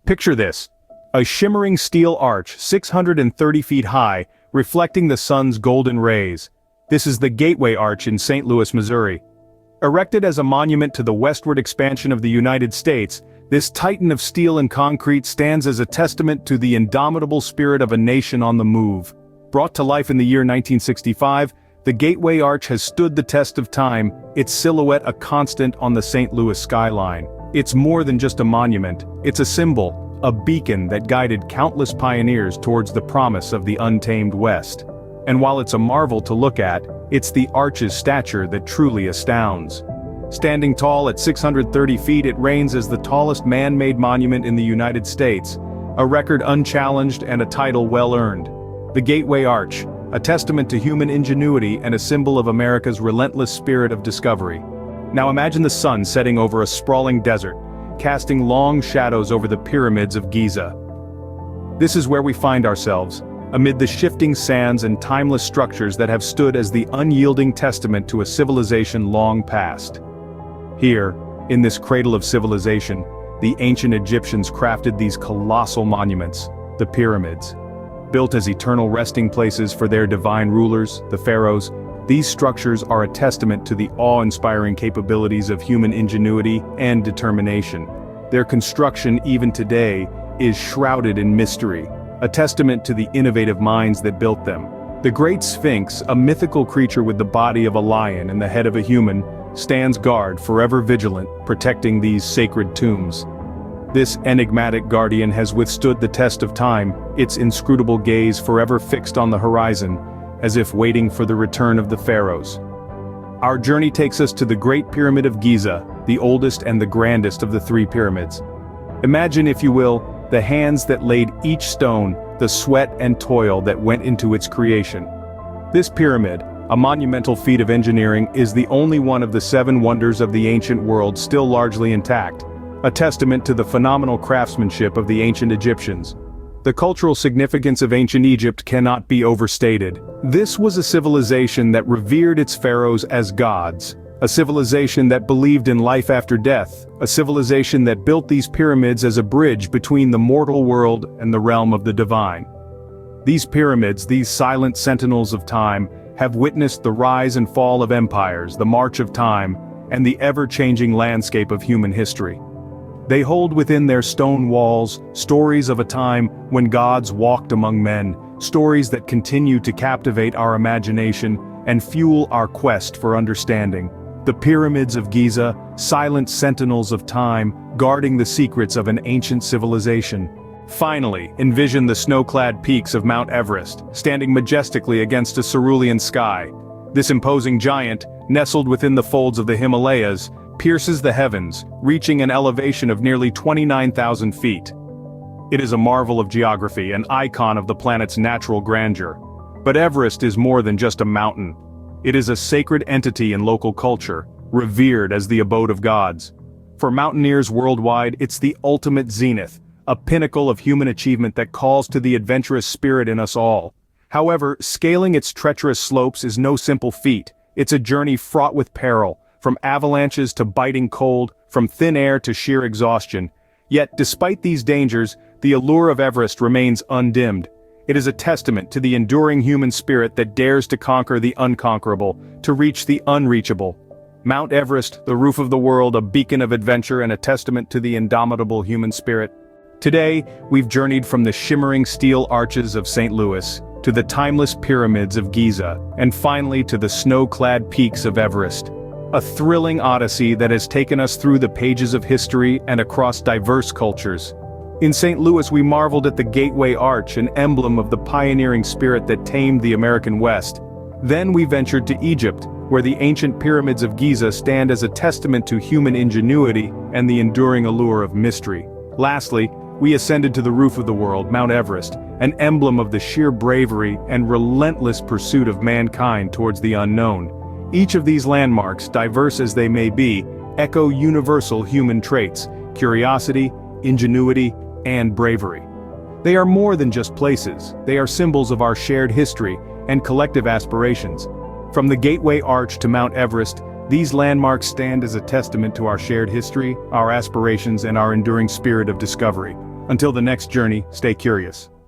Picture this: a shimmering steel arch 630 feet high, reflecting the sun's golden rays. This is the Gateway Arch in St. Louis, Missouri. Erected as a monument to the westward expansion of the United States, this titan of steel and concrete stands as a testament to the indomitable spirit of a nation on the move. Brought to life in the year 1965, the Gateway Arch has stood the test of time, its silhouette a constant on the St. Louis skyline. It's more than just a monument, it's a symbol, a beacon that guided countless pioneers towards the promise of the untamed West. And while it's a marvel to look at, it's the arch's stature that truly astounds. Standing tall at 630 feet, it reigns as the tallest man-made monument in the United States, a record unchallenged and a title well-earned. The Gateway Arch, a testament to human ingenuity and a symbol of America's relentless spirit of discovery. Now imagine the sun setting over a sprawling desert, casting long shadows over the pyramids of Giza. This is where we find ourselves, amid the shifting sands and timeless structures that have stood as the unyielding testament to a civilization long past. Here, in this cradle of civilization, the ancient Egyptians crafted these colossal monuments, the pyramids. Built as eternal resting places for their divine rulers, the pharaohs, these structures are a testament to the awe-inspiring capabilities of human ingenuity and determination. Their construction, even today, is shrouded in mystery, a testament to the innovative minds that built them. The Great Sphinx, a mythical creature with the body of a lion and the head of a human, stands guard, forever vigilant, protecting these sacred tombs. This enigmatic guardian has withstood the test of time, its inscrutable gaze forever fixed on the horizon, as if waiting for the return of the pharaohs. Our journey takes us to the Great Pyramid of Giza, the oldest and the grandest of the three pyramids. Imagine, if you will, the hands that laid each stone, the sweat and toil that went into its creation. This pyramid, a monumental feat of engineering, is the only one of the seven wonders of the ancient world still largely intact, a testament to the phenomenal craftsmanship of the ancient Egyptians. The cultural significance of ancient Egypt cannot be overstated. This was a civilization that revered its pharaohs as gods, a civilization that believed in life after death, a civilization that built these pyramids as a bridge between the mortal world and the realm of the divine. These pyramids, these silent sentinels of time, have witnessed the rise and fall of empires, the march of time, and the ever-changing landscape of human history. They hold within their stone walls stories of a time when gods walked among men, stories that continue to captivate our imagination and fuel our quest for understanding. The pyramids of Giza, silent sentinels of time, guarding the secrets of an ancient civilization. Finally, envision the snow-clad peaks of Mount Everest, standing majestically against a cerulean sky. This imposing giant, nestled within the folds of the Himalayas, pierces the heavens, reaching an elevation of nearly 29,000 feet. It is a marvel of geography, an icon of the planet's natural grandeur. But Everest is more than just a mountain. It is a sacred entity in local culture, revered as the abode of gods. For mountaineers worldwide, it's the ultimate zenith, a pinnacle of human achievement that calls to the adventurous spirit in us all. However, scaling its treacherous slopes is no simple feat. It's a journey fraught with peril, from avalanches to biting cold, from thin air to sheer exhaustion. Yet, despite these dangers, the allure of Everest remains undimmed. It is a testament to the enduring human spirit that dares to conquer the unconquerable, to reach the unreachable. Mount Everest, the roof of the world, a beacon of adventure and a testament to the indomitable human spirit. Today, we've journeyed from the shimmering steel arches of St. Louis, to the timeless pyramids of Giza, and finally to the snow-clad peaks of Everest. A thrilling odyssey that has taken us through the pages of history and across diverse cultures. In St. Louis, we marveled at the Gateway Arch, an emblem of the pioneering spirit that tamed the American West. Then we ventured to Egypt, where the ancient pyramids of Giza stand as a testament to human ingenuity and the enduring allure of mystery. Lastly, we ascended to the roof of the world, Mount Everest, an emblem of the sheer bravery and relentless pursuit of mankind towards the unknown. Each of these landmarks, diverse as they may be, echo universal human traits: curiosity, ingenuity, and bravery. They are more than just places, they are symbols of our shared history and collective aspirations. From the Gateway Arch to Mount Everest, these landmarks stand as a testament to our shared history, our aspirations, and our enduring spirit of discovery. Until the next journey, stay curious.